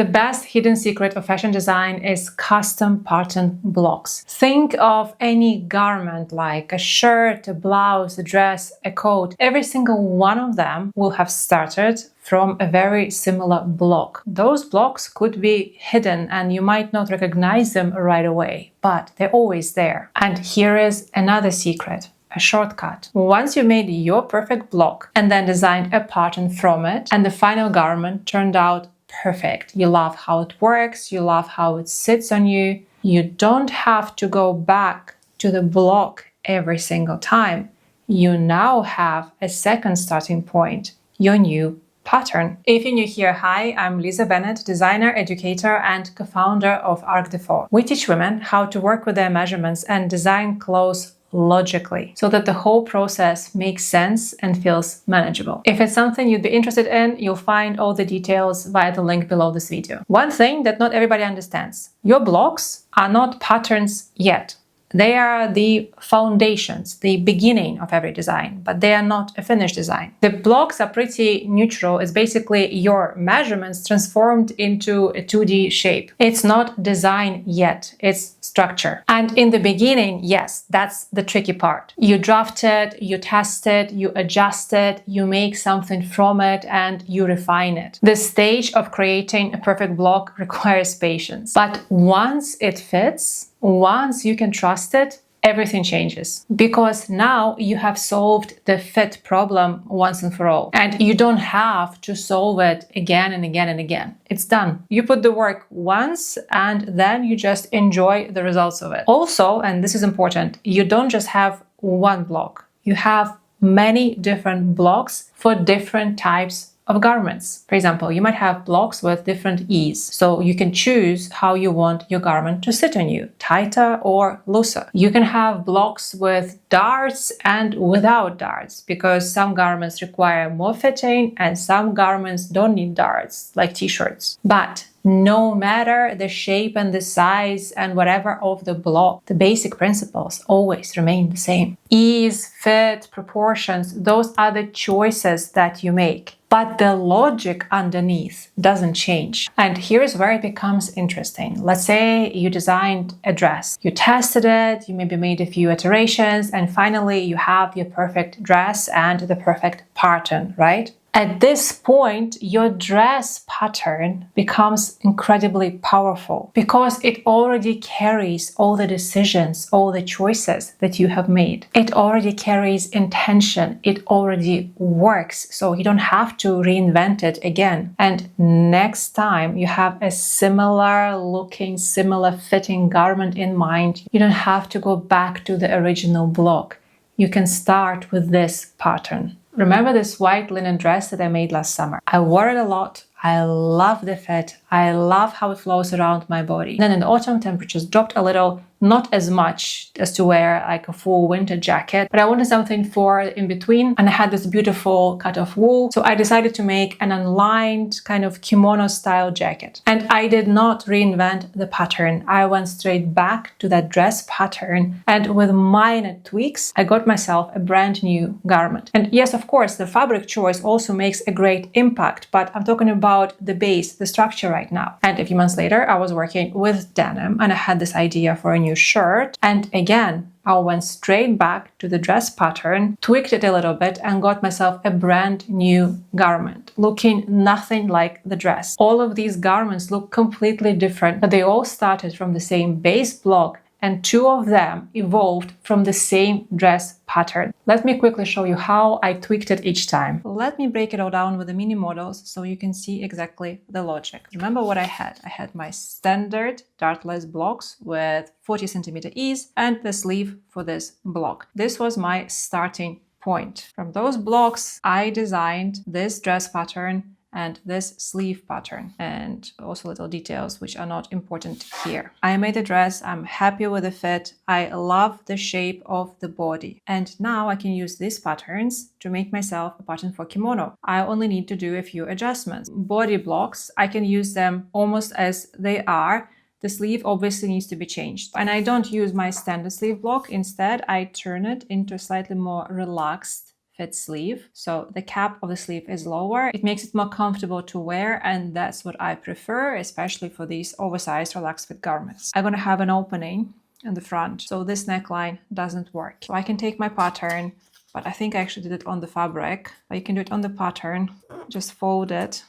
The best hidden secret of fashion design is custom pattern blocks. Think of any garment like a shirt, a blouse, a dress, a coat. Every single one of them will have started from a very similar block. Those blocks could be hidden and you might not recognize them right away, but they're always there. And here is another secret. A shortcut. Once you made your perfect block and then designed a pattern from it, and the final garment turned out perfect, you love how it works, you love how it sits on you, you don't have to go back to the block every single time. You now have a second starting point, your new pattern. If you're new here, hi, I'm Lisa Bennett, designer, educator, and co-founder of Arkdefo. We teach women how to work with their measurements and design clothes logically so that the whole process makes sense and feels manageable. If it's something you'd be interested in, you'll find all the details via the link below this video. One thing that not everybody understands: your blocks are not patterns yet. They are the foundations, the beginning of every design, but they are not a finished design. The blocks are pretty neutral. It's basically your measurements transformed into a 2D shape. It's not design yet, it's structure. And in the beginning, yes, that's the tricky part. You draft it, you test it, you adjust it, you make something from it, and you refine it. The stage of creating a perfect block requires patience. But once it fits, once you can trust it, everything changes, because now you have solved the fit problem once and for all, and you don't have to solve it again and again and again. It's done. You put the work once and then you just enjoy the results of it. Also, and this is important, you don't just have one block. You have many different blocks for different types of garments. For example, you might have blocks with different ease, so you can choose how you want your garment to sit on you, tighter or looser. You can have blocks with darts and without darts, because some garments require more fitting and some garments don't need darts, like t-shirts. But no matter the shape and the size and whatever of the block, the basic principles always remain the same. Ease, fit, proportions, those are the choices that you make. But the logic underneath doesn't change. And here's where it becomes interesting. Let's say you designed a dress. You tested it, you maybe made a few iterations, and finally you have your perfect dress and the perfect pattern, right? At this point, your dress pattern becomes incredibly powerful because it already carries all the decisions, all the choices that you have made. It already carries intention. It already works. So you don't have to reinvent it again. And next time you have a similar looking, similar fitting garment in mind, you don't have to go back to the original block. You can start with this pattern. Remember this white linen dress that I made last summer? I wore it a lot. I love the fit. I love how it flows around my body. Then in the autumn, temperatures dropped a little, not as much as to wear like a full winter jacket, but I wanted something for in between, and I had this beautiful cut of wool. So I decided to make an unlined kind of kimono style jacket. And I did not reinvent the pattern. I went straight back to that dress pattern, and with minor tweaks, I got myself a brand new garment. And yes, of course, the fabric choice also makes a great impact, but I'm talking about the base, the structure right now. And a few months later, I was working with denim and I had this idea for a new shirt. And again, I went straight back to the dress pattern, tweaked it a little bit, and got myself a brand new garment, looking nothing like the dress. All of these garments look completely different, but they all started from the same base block, and two of them evolved from the same dress pattern. Let me quickly show you how I tweaked it each time. Let me break it all down with the mini models so you can see exactly the logic. Remember what I had? I had my standard dartless blocks with 40 centimeter ease and the sleeve for this block. This was my starting point. From those blocks, I designed this dress pattern and this sleeve pattern, and also little details which are not important here. I made a dress, I'm happy with the fit, I love the shape of the body, and now I can use these patterns to make myself a pattern for kimono. I only need to do a few adjustments. Body blocks, I can use them almost as they are. The sleeve obviously needs to be changed, and I don't use my standard sleeve block. Instead, I turn it into a slightly more relaxed fit sleeve. So the cap of the sleeve is lower. It makes it more comfortable to wear, and that's what I prefer, especially for these oversized relaxed fit garments. I'm gonna have an opening in the front, so this neckline doesn't work. So I can take my pattern, but I think I actually did it on the fabric. But you can do it on the pattern, just fold it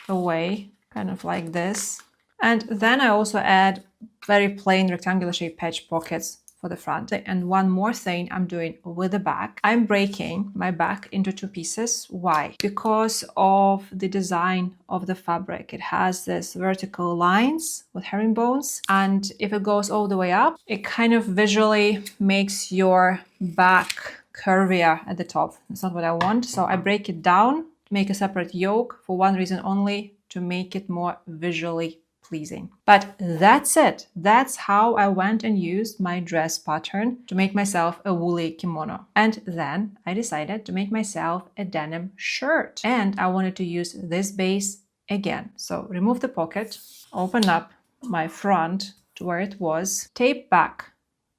away, kind of like this. And then I also add very plain rectangular shaped patch pockets for the front. And one more thing I'm doing with the back, I'm breaking my back into two pieces. Why? Because of the design of the fabric. It has this vertical lines with herringbones, and if it goes all the way up, it kind of visually makes your back curvier at the top. That's not what I want. So I break it down, make a separate yoke for one reason only, to make it more visually pleasing. But that's it. That's how I went and used my dress pattern to make myself a woolly kimono. And then I decided to make myself a denim shirt. And I wanted to use this base again. So remove the pocket, open up my front to where it was, tape back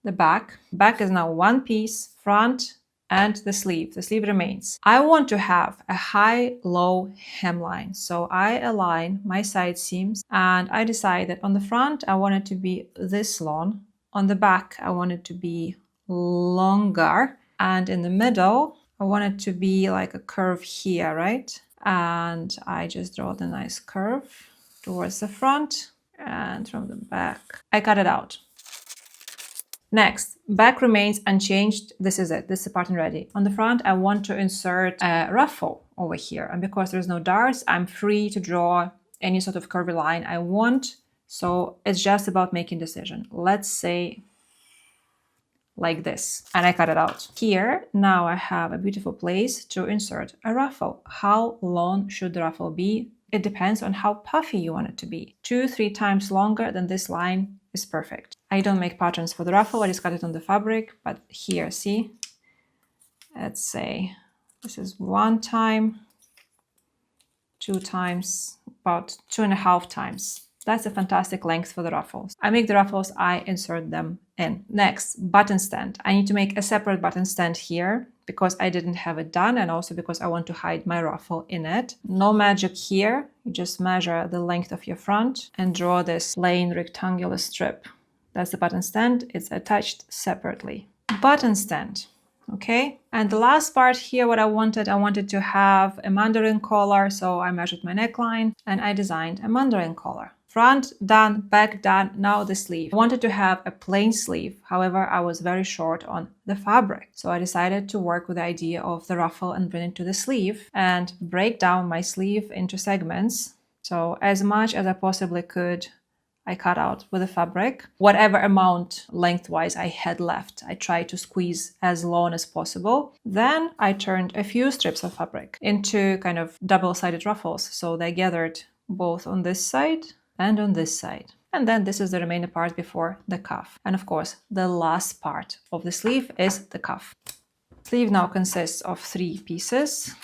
the back. Back is now one piece, front and the sleeve. The sleeve remains. I want to have a high-low hemline. So I align my side seams, and I decide that on the front, I want it to be this long. On the back, I want it to be longer. And in the middle, I want it to be like a curve here, right? And I just draw the nice curve towards the front, and from the back, I cut it out. Next, back remains unchanged. This is it. This is the pattern ready. On the front, I want to insert a ruffle over here. And because there's no darts, I'm free to draw any sort of curvy line I want. So it's just about making decision. Let's say like this. And I cut it out. Here, now I have a beautiful place to insert a ruffle. How long should the ruffle be? It depends on how puffy you want it to be. 2-3 times longer than this line is perfect. I don't make patterns for the ruffle, I just cut it on the fabric, but here, see, let's say this is 1 time, 2 times, about 2.5 times. That's a fantastic length for the ruffles. I make the ruffles, I insert them in. Next, button stand. I need to make a separate button stand here because I didn't have it done, and also because I want to hide my ruffle in it. No magic here. You just measure the length of your front and draw this plain rectangular strip. That's the button stand. It's attached separately. Button stand. Okay. And the last part here, what I wanted to have a mandarin collar. So I measured my neckline and I designed a mandarin collar. Front done, back done, now the sleeve. I wanted to have a plain sleeve. However, I was very short on the fabric. So I decided to work with the idea of the ruffle and bring it to the sleeve and break down my sleeve into segments. So as much as I possibly could, I cut out with the fabric. Whatever amount lengthwise I had left, I tried to squeeze as long as possible. Then I turned a few strips of fabric into kind of double-sided ruffles. So they gathered both on this side and on this side. And then this is the remaining part before the cuff. And of course, the last part of the sleeve is the cuff. Sleeve now consists of 3 pieces,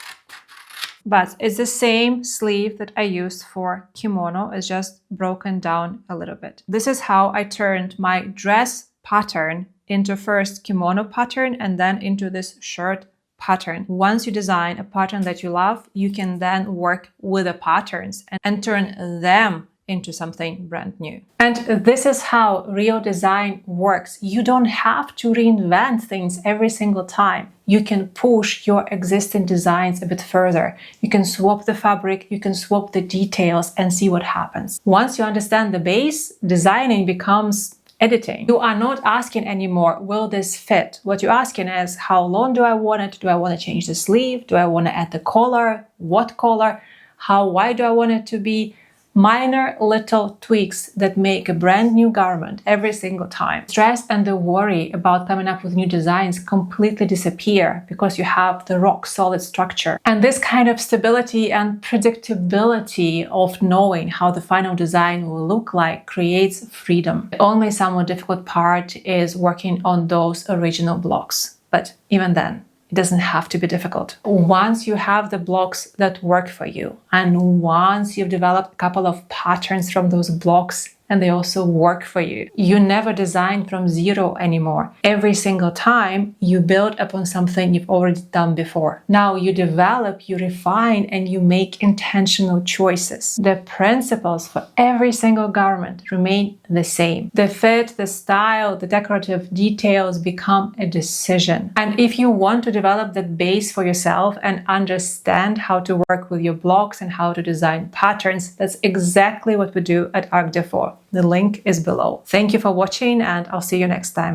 but it's the same sleeve that I used for kimono. It's just broken down a little bit. This is how I turned my dress pattern into first kimono pattern and then into this shirt pattern. Once you design a pattern that you love, you can then work with the patterns and turn them into something brand new. And this is how real design works. You don't have to reinvent things every single time. You can push your existing designs a bit further. You can swap the fabric, you can swap the details and see what happens. Once you understand the base, designing becomes editing. You are not asking anymore, will this fit? What you're asking is, how long do I want it? Do I want to change the sleeve? Do I want to add the collar? What collar? How wide do I want it to be? Minor little tweaks that make a brand new garment every single time. Stress and the worry about coming up with new designs completely disappear because you have the rock solid structure. And this kind of stability and predictability of knowing how the final design will look like creates freedom. The only somewhat difficult part is working on those original blocks. But even then, it doesn't have to be difficult. Once you have the blocks that work for you, and once you've developed a couple of patterns from those blocks, and they also work for you. You never design from zero anymore. Every single time you build upon something you've already done before. Now you develop, you refine, and you make intentional choices. The principles for every single garment remain the same. The fit, the style, the decorative details become a decision. And if you want to develop that base for yourself and understand how to work with your blocks and how to design patterns, that's exactly what we do at Arkdefo. The link is below. Thank you for watching, and I'll see you next time.